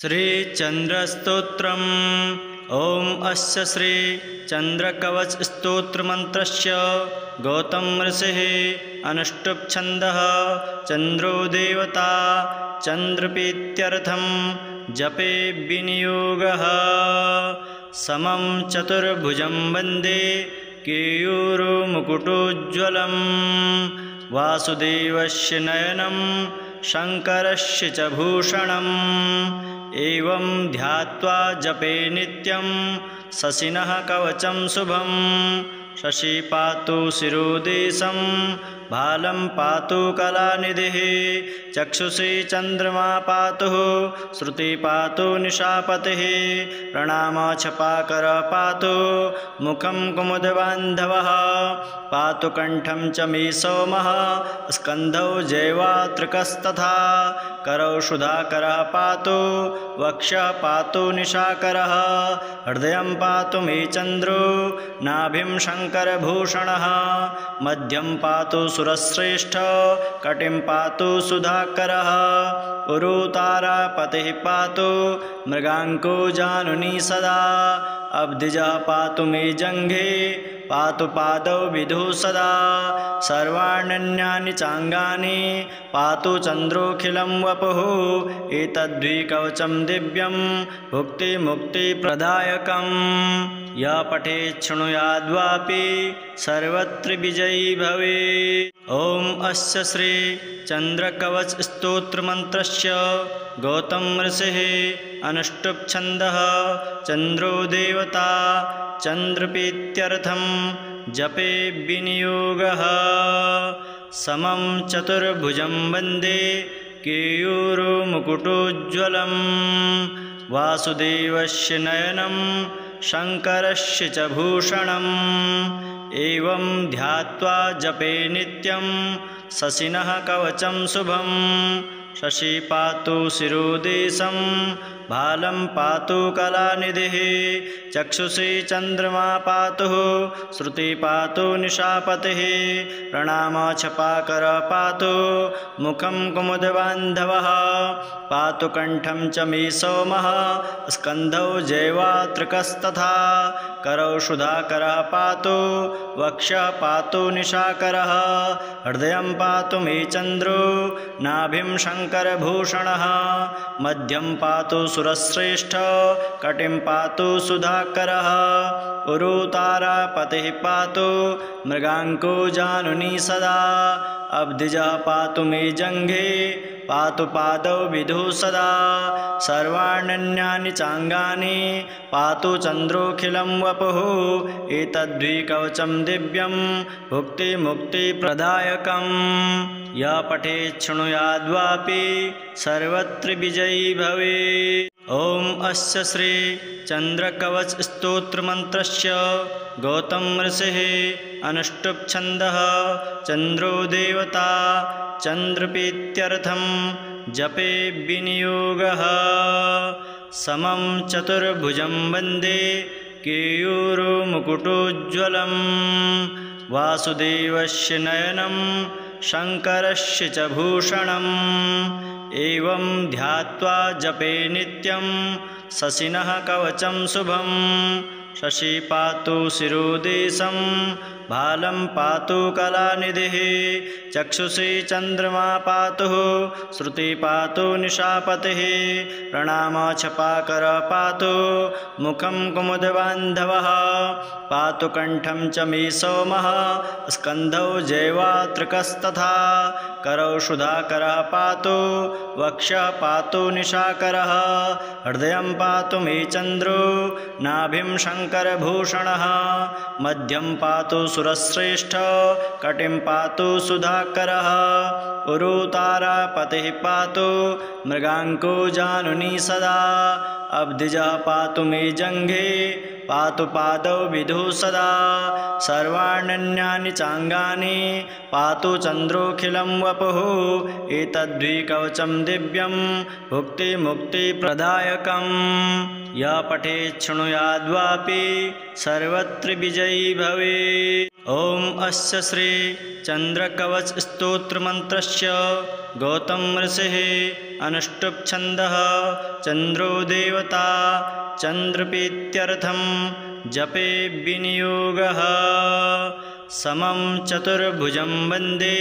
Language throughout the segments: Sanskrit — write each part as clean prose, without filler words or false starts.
श्रीचन्द्रस्तोत्रम्। ॐ अस्य श्री चन्द्रकवच स्तोत्रमन्त्रस्य गौतम ऋषिः अनुष्टुप् छन्दः चन्द्रो देवता चन्द्रप्रीत्यर्थं जपे विनियोगः। समं चतुर्भुजं वन्दे केयूरमुकुटोज्ज्वलं वासुदेवस्य नयनं शङ्करस्य च भूषणम्। एवं ध्यात्वा जपे नित्यं शशिनः कवचं शुभं। शशि पातु शिरोदेशं भालं पातु कलानिधिः। चक्षुषी चन्द्रमा पातु श्रुति पातु निशापतिः। प्रणामछपाकर पातु मुखं कुमुदबान्धवः। पातु कण्ठं च मे सोमः स्कन्धौ जैवातृकस्तथा। करौ सुधाकरः पातु वक्षः पातु निशाकरः। हृदयं पातु मे चन्द्रो नाभिं शङ्करभूषणः। मध्यं पातु सुरश्रेष्ठः कटिं पातु सुधाकरः। उरुतारापतिः पातु मृगाङ्को जानुनी सदा। अब्धिजः पातु मे जङ्घे पातु पादौ विधौ सदा। सर्वाण्यन्यानि चाङ्गानि पातु चन्द्रोऽखिलं वपुः। एतद्विकवचं दिव्यं भुक्तिमुक्तिप्रदायकम्। यः पठेत् शृणुयाद्वापि सर्वत्र विजयी भवेत्। ॐ अस्य श्री चन्द्रकवच स्तोत्रमन्त्रस्य गौतम ऋषिः अनुष्टुप् छन्दः चन्द्रो देवता चन्द्रप्रीत्यर्थं जपे विनियोगः। समं चतुर्भुजं वन्दे केयूरमुकुटोज्ज्वलं वासुदेवस्य नयनं शङ्करस्य च भूषणम्। एवं ध्यात्वा जपे नित्यं शशिनः कवचं शुभं। शशि पातु शिरोदेशं भालं पातु कलानिधिः। चक्षुषी चन्द्रमा पातु श्रुति पातु निशापतिः। प्रणामछपाकर पातु मुखं कुमुदबान्धवः। पातु कण्ठं च मे सोमः स्कन्धौ जैवातृकस्तथा। करौ सुधाकरः पातु वक्षः पातु निशाकरः। हृदयं पातु मे चन्द्रो नाभिं शङ्करभूषणः। मध्यं पातु सुरश्रेष्ठः कटिं पातु सुधाकरः। उरुतारापतिः पातु मृगाङ्को जानुनी सदा। अब्धिजः पातु मे जङ्घे पातु पादौ विधौ सदा। सर्वाण्यन्यानि चाङ्गानि पातु चन्द्रोऽखिलं वपुः। एतद्विकवचं दिव्यं भुक्तिमुक्तिप्रदायकम्। यः पठेत् शृणुयाद्वापि सर्वत्र विजयी भवेत्। ॐ अस्य श्री चन्द्रकवच स्तोत्रमन्त्रस्य गौतम ऋषिः अनुष्टुप् छन्दः चन्द्रो देवता चन्द्रप्रीत्यर्थं जपे विनियोगः। समं चतुर्भुजं वन्दे केयूरमुकुटोज्ज्वलं वासुदेवस्य नयनं शङ्करस्य च भूषणम्। एवं ध्यात्वा जपे नित्यं शशिनः कवचं शुभं। शशि पातु शिरोदेशं भालं पातु कलानिधिः। चक्षुषी चन्द्रमा पातु श्रुति पातु निशापतिः। प्रणामछपाकर पातु मुखं कुमुदबान्धवः। पातु कण्ठं च मे सोमः स्कन्धौ जैवातृकस्तथा। करौ सुधाकरः पातु वक्षः पातु निशाकरः। हृदयं पातु मे चन्द्रो नाभिं शङ्करभूषणः। मध्यं पातु सुरश्रेष्ठः कटिं पातु सुधाकरः। उरुतारापतिः पातु मृगाङ्को जानुनी सदा। अब्धिजः पातु मे जङ्घे पातु पादौ विधौ सदा। सर्वाण्यन्यानि चाङ्गानि पातु चन्द्रोऽखिलं वपुः। एतद्विकवचं दिव्यं भुक्तिमुक्तिप्रदायकम्। यः पठेत् शृणुयाद्वापि सर्वत्र विजयी भवेत्। ॐ अस्य श्री चन्द्रकवच स्तोत्रमन्त्रस्य गौतम ऋषिः अनुष्टुप् छन्दः चन्द्रो देवता चन्द्रप्रीत्यर्थं जपे विनियोगः समं चतुर्भुजं वन्दे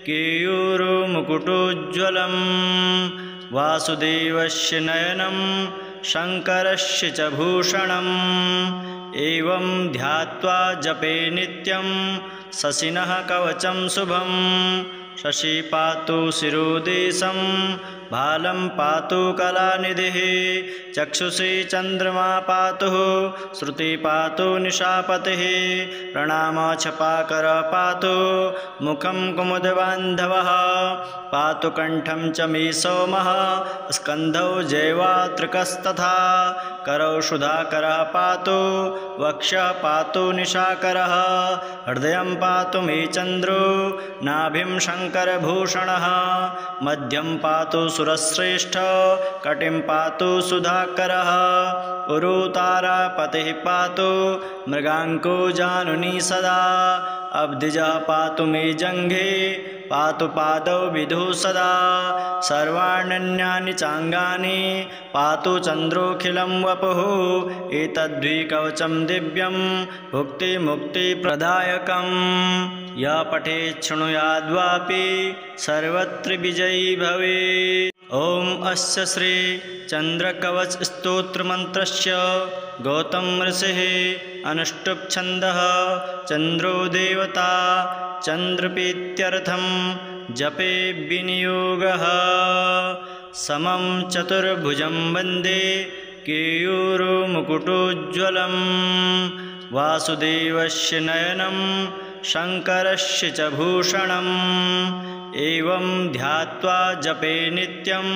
केयूरमुकुटोज्ज्वलं वासुदेवस्य नयनं शङ्करस्य च भूषणम् एवं ध्यात्वा जपे नित्यं शशिनः कवचं शुभं शशि पातु शिरोदेशं भालं पातु कलानिधिः चक्षुषी चन्द्रमा पातु श्रुति पातु निशापतिः प्रणामछपाकर पातु मुखं कुमुदबान्धवः पातु कण्ठं च मे सोमः स्कन्धौ जैवातृकस्तथा करौ सुधाकरः पातु वक्षः पातु निशाकरः हृदयं पातु मे चन्द्रो नाभिं शङ्करभूषणः मध्यं पातु सुरश्रेष्ठ कटिं पातु सुधाकरः उरुतारापतिः पातु मृगाङ्को जानुनी सदा अब्धिजः पातु मे जङ्घे पातु पादौ विधौ सदा सर्वाण्यन्यानि चाङ्गानि पातु चन्द्रोऽखिलं वपुः एतद्विकवचं दिव्यं भुक्तिमुक्तिप्रदायकम् यः पठेत् शृणुयाद्वापि सर्वत्र विजयी भवेत्। ॐ अस्य श्री चन्द्रकवच स्तोत्रमन्त्रस्य गौतम ऋषिः अनुष्टुप् छन्दः चन्द्रो देवता चन्द्रप्रीत्यर्थं जपे विनियोगः समं चतुर्भुजं वन्दे केयूरमुकुटोज्ज्वलं वासुदेवस्य नयनं शङ्करस्य च भूषणम् एवं ध्यात्वा जपे नित्यं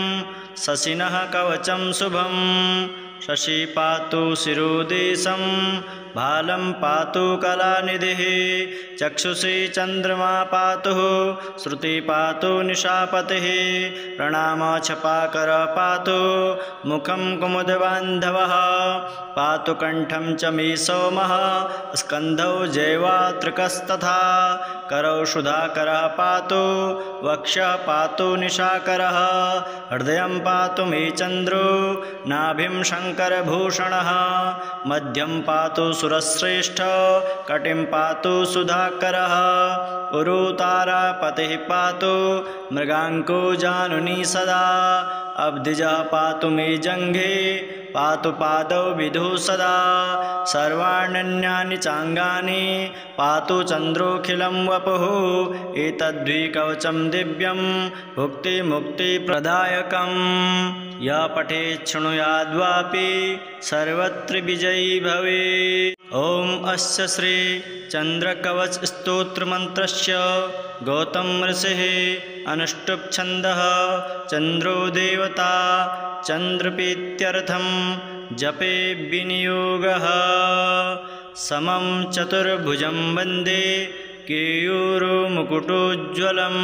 शशिनः कवचं शुभं शशि पातु शिरोदेशं भालं पातु कलानिधिः चक्षुषी चन्द्रमा पातु श्रुति पातु निशापतिः प्रणामछपाकर पातु मुखं कुमुदबान्धवः पातु कण्ठं च मे सोमः स्कन्धौ जैवातृकस्तथा करौ सुधाकरः पातु वक्षः पातु निशाकरः हृदयं पातु मे चन्द्रो नाभिं शङ्करभूषणः मध्यं पातु सुरश्रेष्ठ कटिं पातु सुधाकरः उरुतारापतिः पातु मृगाङ्को जानुनी सदा अब्धिजः पातु मे जङ्घे पातु पादौ विधौ सदा सर्वाण्यन्यानि चाङ्गानि पातु चन्द्रोऽखिलं वपुः एतद्विकवचं दिव्यं भुक्तिमुक्तिप्रदायकम् यः पठेत् शृणुयाद्वापि सर्वत्र विजयी भवेत्। ॐ अस्य श्री चन्द्रकवच स्तोत्रमन्त्रस्य गौतम ऋषिः अनुष्टुप् छन्दः चन्द्रो देवता चन्द्रप्रीत्यर्थं जपे विनियोगः समं चतुर्भुजं वन्दे केयूरमुकुटोज्ज्वलं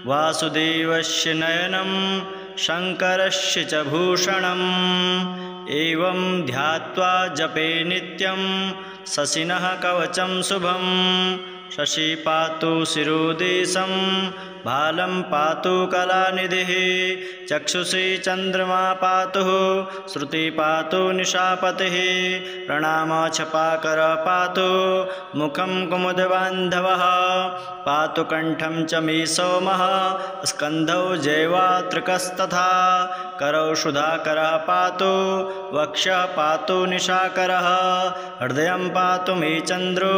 वासुदेवस्य नयनं शङ्करस्य च भूषणम् एवं ध्यात्वा जपे नित्यं शशिनः कवचं शुभं शशि पातु शिरोदेशं भालं पातु कलानिधिः चक्षुषी चन्द्रमा पातु श्रुति पातु निशापतिः प्रणामछपाकर पातु मुखं कुमुदबान्धवः पातु कण्ठं च मे सोमः स्कन्धौ जैवातृकस्तथा करौ सुधाकरः पातु वक्षः पातु निशाकरः हृदयं पातु मे चन्द्रो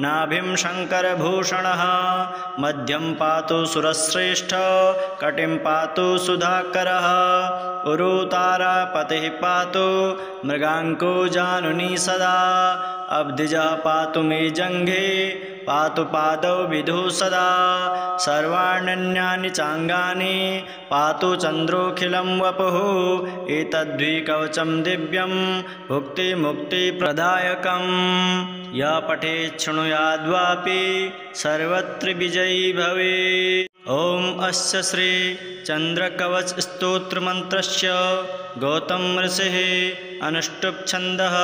नाभिं शङ्करभूषणः मध्यं पातु सुरश्रेष्ठ कटिं पातु सुधाकरः उरुतारापतिः पातु मृगाङ्को जानुनी सदा अब्धिजः पातु मे जङ्घे पातु पादौ विधौ सदा सर्वाण्यन्यानि चाङ्गानि पातु चन्द्रोऽखिलं वपुः एतद्विकवचं दिव्यं भुक्तिमुक्तिप्रदायकम् यः पठेत् शृणुयाद्वापि सर्वत्र विजयी भवेत्। ॐ अस्य श्री चन्द्रकवच स्तोत्रमन्त्रस्य गौतम ऋषिः अनुष्टुप् छन्दः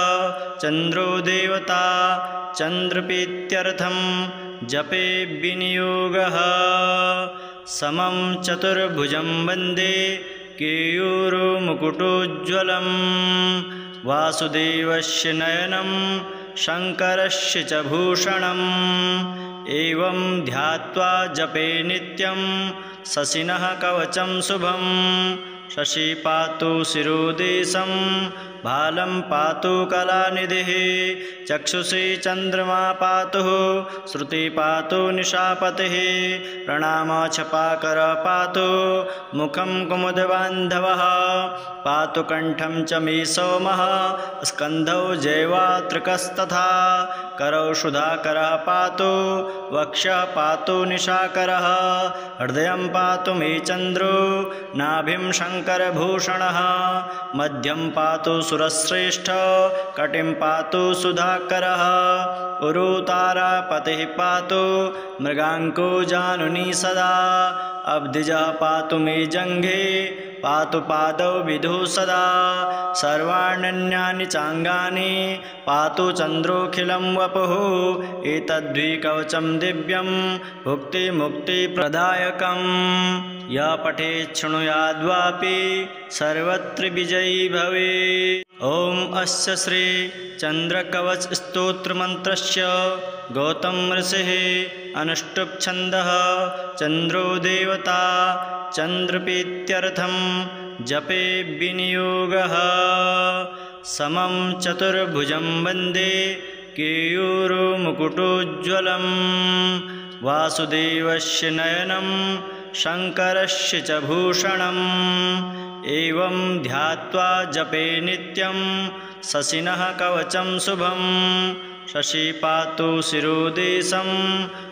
चन्द्रो देवता देवता चन्द्रप्रीत्यर्थं जपे विनियोगः समं चतुर्भुजं वन्दे केयूरमुकुटोज्ज्वलं वासुदेवस्य नयनं शङ्करस्य च भूषणम् एवं ध्यात्वा जपे नित्यं शशिनः कवचं शुभं शशि पातु शिरोदेशं भालं पातु कलानिधिः चक्षुषी चन्द्रमा पातु श्रुति पातु निशापतिः प्रणामछपाकर पातु मुखं कुमुदबान्धवः पातु कण्ठं च मे सोमः स्कन्धौ जैवातृकस्तथा करौ सुधाकरः पातु वक्षः पातु निशाकरः हृदयं पातु मे चन्द्रो नाभिं शङ्करभूषणः मध्यं पातु सुरश्रेष्ठ कटिं पातु सुधाकरः उरुतारापतिः पातु मृगाङ्को जानुनी सदा अब्धिजः पातु मे जङ्घे पातु पादौ विधौ सदा सर्वाण्यन्यानि चाङ्गानि पातु चन्द्रोऽखिलं वपुः एतद्विकवचं दिव्यं भुक्तिमुक्तिप्रदायकं यः पठेत् शृणुयाद्वापि सर्वत्र विजयी भवेत्। ॐ अस्य श्री चन्द्रकवच स्तोत्रमन्त्रस्य गौतम ऋषिः अनुष्टुप् छन्दः चन्द्रो देवता चन्द्रप्रीत्यर्थं जपे विनियोगः समं चतुर्भुजं वन्दे केयूरमुकुटोज्ज्वलं वासुदेवस्य नयनं शङ्करस्य च भूषणम् एवं ध्यात्वा जपे नित्यं शशिनः कवचं शुभं शशि पातु शिरोदेशं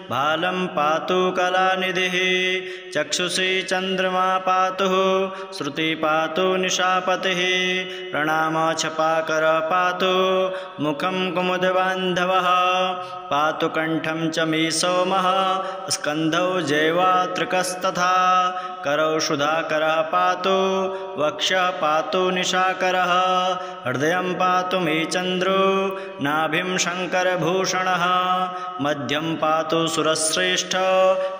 भालं पातु कलानिधिः चक्षुषी चन्द्रमा पातु श्रुति पातु निशापतिः प्रणामछपाकर पातु मुखं कुमुदबान्धवः पातु कण्ठं च मे सोमः स्कन्धौ जैवातृकस्तथा करौ सुधाकरः पातु वक्षः पातु निशाकरः हृदयं पातु मे चन्द्रो नाभिं शङ्करभूषणः मध्यं पातु सुरश्रेष्ठ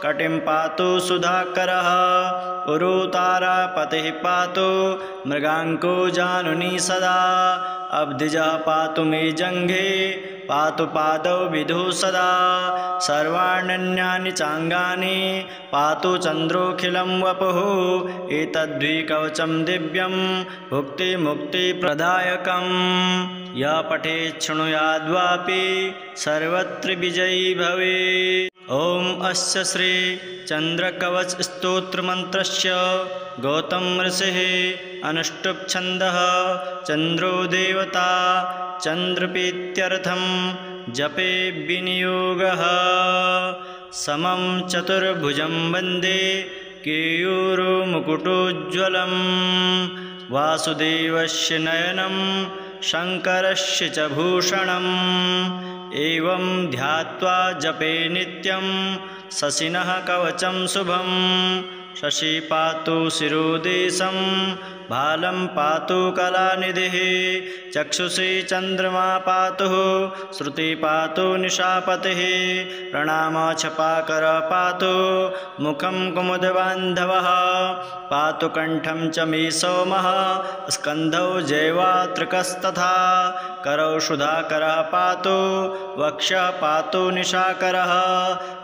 कटिं पातु सुधाकरः उरुतारापतिः पातु मृगाङ्को जानुनी सदा अब्धिजः पातु मे जङ्घे पातु पादौ विधौ सदा सर्वाण्यन्यानि चाङ्गानि पातु चन्द्रोऽखिलं वपुः एतद्विकवचं दिव्यं भुक्तिमुक्तिप्रदायकं यः पठेत् शृणुयाद्वापि सर्वत्र विजयी भवेत्। ॐ अस्य श्री चन्द्रकवच स्तोत्रमन्त्रस्य गौतम ऋषिः अनुष्टुप् छन्दः चन्द्रो देवता चन्द्रप्रीत्यर्थं जपे विनियोगः समं चतुर्भुजं वन्दे केयूरमुकुटोज्ज्वलं वासुदेवस्य नयनं शङ्करस्य च भूषणम् एवं ध्यात्वा जपे नित्यं शशिनः कवचं शुभं शशि पातु शिरोदेशं भालं पातु कलानिधिः चक्षुषी चन्द्रमा पातु श्रुति पातु निशापतिः प्रणामछपाकर पातु मुखं कुमुदबान्धवः पातु कण्ठं च मे सोमः स्कन्धौ जैवातृकस्तथा करौ सुधाकरः पातु वक्षः पातु निशाकरः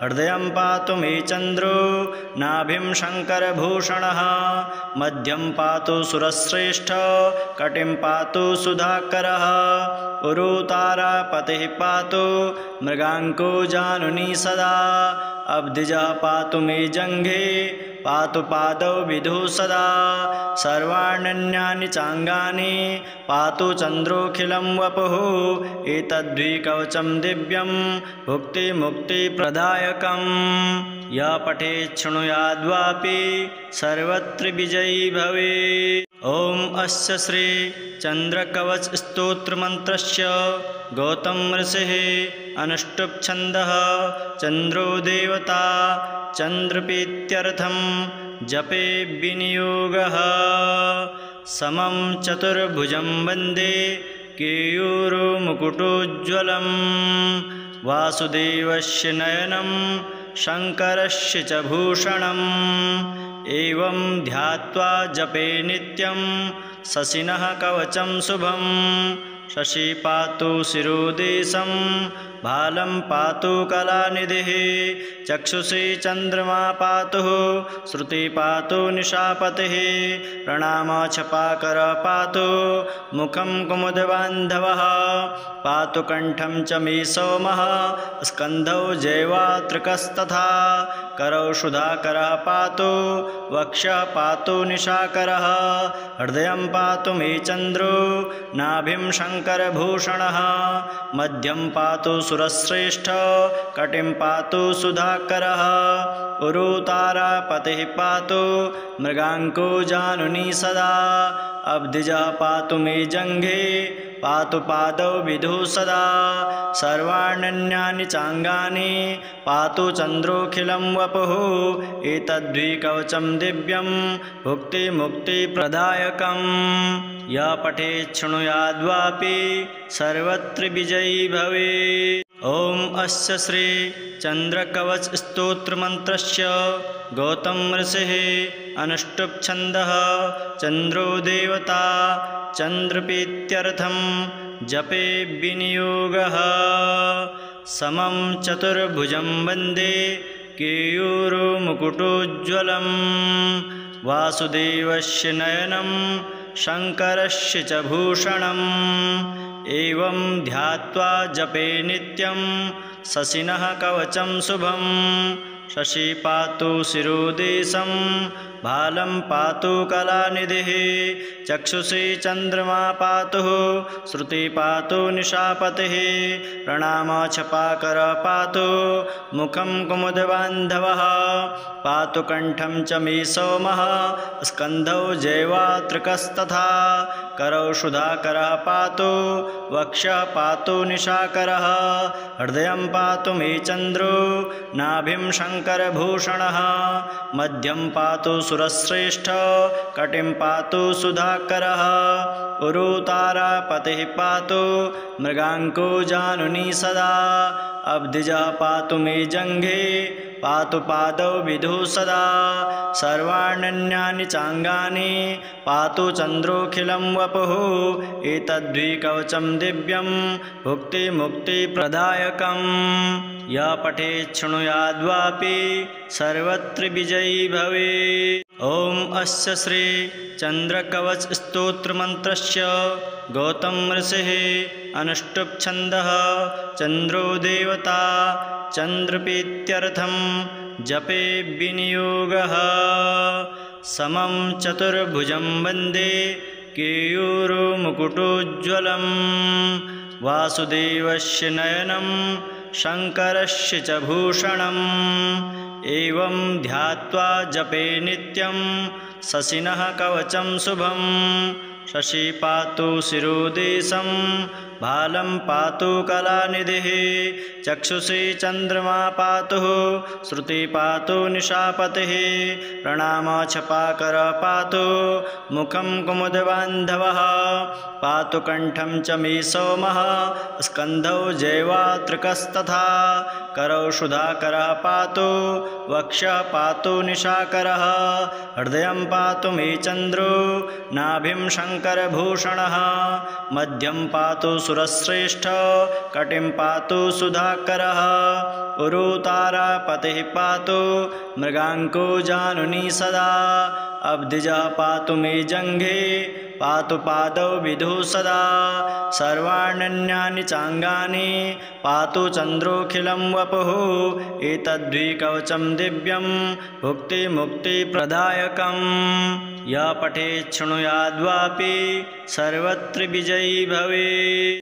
हृदयं पातु मे चन्द्रो नाभिं शङ्करभूषणः मध्यं पातु सुरश्रेष्ठ कटिं पातु सुधाकरः उरुतारापतिः पातु मृगाङ्को जानुनी सदा अब्धिजः पातु मे जङ्घे पातु पादौ विधौ सदा सर्वाण्यन्यानि चाङ्गानि पातु चन्द्रोऽखिलं वपुः एतद्विकवचं दिव्यं भुक्तिमुक्तिप्रदायकं यः पठेत् शृणुयाद्वापि सर्वत्र विजयी भवेत्। ॐ अस्य श्री चन्द्रकवच स्तोत्रमन्त्रस्य गौतम ऋषिः अनुष्टुप् छन्दः चन्द्रो देवता चन्द्रप्रीत्यर्थं जपे विनियोगः समं चतुर्भुजं वन्दे केयूरुमुकुटोज्ज्वलं वासुदेवस्य नयनं शङ्करस्य च भूषणम् एवं ध्यात्वा जपे नित्यं शशिनः कवचं शुभं शशि पातु शिरोदेशं भालं पातु कलानिधिः चक्षुषी चन्द्रमा पातु श्रुति पातु निशापतिः प्रणामछपाकर पातु मुखं कुमुदबान्धवः पातु कण्ठं च मे सोमः स्कन्धौ जैवातृकस्तथा करौ सुधाकरः पातु वक्षः पातु निशाकरः हृदयं पातु मे चन्द्रो नाभिं शङ्करभूषणः मध्यं पातु सुरश्रेष्ठ कटिं पातु सुधाकरः उरुतारापतिः पातु मृगाङ्को जानुनी सदा अब्धिजः पातु मे जङ्घे पातु पादौ विधौ सदा सर्वाण्यन्यानि चाङ्गानि पातु चन्द्रोऽखिलं वपुः एतद्विकवचं दिव्यं भुक्तिमुक्तिप्रदायकं यः पठेत् शृणुयाद्वापि सर्वत्र विजयी भवेत्। ॐ अस्य श्री चन्द्रकवच स्तोत्रमन्त्रस्य गौतम ऋषिः अनुष्टुप् छन्दः चन्द्रो देवता चन्द्रप्रीत्यर्थं जपे विनियोगः समं चतुर्भुजं वन्दे केयूरुमुकुटोज्ज्वलं वासुदेवस्य नयनं शङ्करस्य च भूषणम् एवं ध्यात्वा जपे नित्यं शशिनः कवचं शुभं शशि पातु शिरोदेशं भालं पातु कलानिधिः चक्षुषी चन्द्रमा पातु श्रुति पातु निशापतिः प्रणामछपाकर पातु मुखं कुमुदबान्धवः पातु कण्ठं च मे सोमः स्कन्धौ जैवातृकस्तथा करौ सुधाकरः पातु वक्षः पातु निशाकरः हृदयं पातु मे चन्द्रो नाभिं शङ्करभूषणः मध्यं पातु सुरश्रेष्ठ कटिं पातु सुधाकरः उरुतारापतिः पातु मृगाङ्को जानुनी सदा अब्धिजः पातु मे जङ्घे पातु पादौ विधौ सदा सर्वाण्यन्यानि चाङ्गानि पातु चन्द्रोऽखिलं वपुः एतद्विकवचं दिव्यं भुक्तिमुक्तिप्रदायकं यः पठेत् शृणुयाद्वापि सर्वत्र विजयी भवेत्। ॐ अस्य श्री चन्द्रकवच स्तोत्रमन्त्रस्य गौतम ऋषिः अनुष्टुप् छन्दः चन्द्रो देवता चन्द्रप्रीत्यर्थं जपे विनियोगः समं चतुर्भुजं वन्दे केयूरुमुकुटोज्ज्वलं वासुदेवस्य नयनं शङ्करस्य च भूषणम् एवं ध्यात्वा जपे नित्यं शशिनः कवचं शुभं शशि पातु शिरोदेशं भालं पातु कलानिधिः चक्षुषी चन्द्रमा पातु श्रुति पातु निशापतिः प्रणामछपाकर पातु मुखं कुमुदबान्धवः पातु कण्ठं च मे सोमः स्कन्धौ जैवातृकस्तथा करौ सुधाकरः पातु वक्षः पातु निशाकरः हृदयं पातु मे चन्द्रो नाभिं शङ्करभूषणः मध्यं पातु सुरश्रेष्ठ कटिं पातु सुधाकरः उरुतारापतिः पातु मृगाङ्को जानुनी सदा अब्धिजः पातु मे जङ्घे पातु पादौ विधौ सदा सर्वाण्यन्यानि चाङ्गानि पातु चन्द्रोऽखिलं वपुः एतद्विकवचं दिव्यं भुक्तिमुक्तिप्रदायकं यः पठेत् शृणुयाद्वापि सर्वत्र विजयी भवेत्।